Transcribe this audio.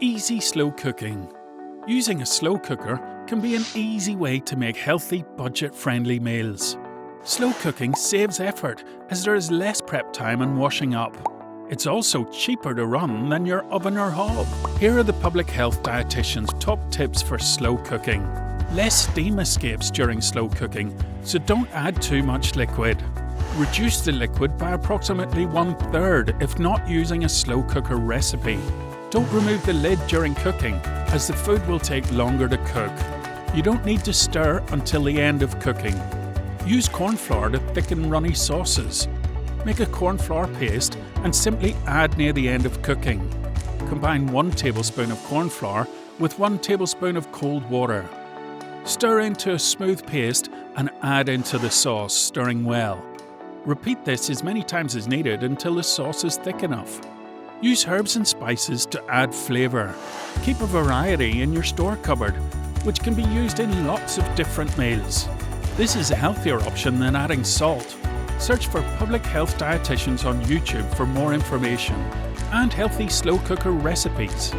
Easy slow cooking. Using a slow cooker can be an easy way to make healthy, budget-friendly meals. Slow cooking saves effort as there is less prep time and washing up. It's also cheaper to run than your oven or hob. Here are the Public Health Dietitians' top tips for slow cooking. Less steam escapes during slow cooking, so don't add too much liquid. Reduce the liquid by approximately 1/3 if not using a slow cooker recipe. Don't remove the lid during cooking, as the food will take longer to cook. You don't need to stir until the end of cooking. Use corn flour to thicken runny sauces. Make a corn flour paste and simply add near the end of cooking. Combine 1 tablespoon of corn flour with 1 tablespoon of cold water. Stir into a smooth paste and add into the sauce, stirring well. Repeat this as many times as needed until the sauce is thick enough. Use herbs and spices to add flavour. Keep a variety in your store cupboard, which can be used in lots of different meals. This is a healthier option than adding salt. Search for Public Health Dietitians on YouTube for more information and healthy slow cooker recipes.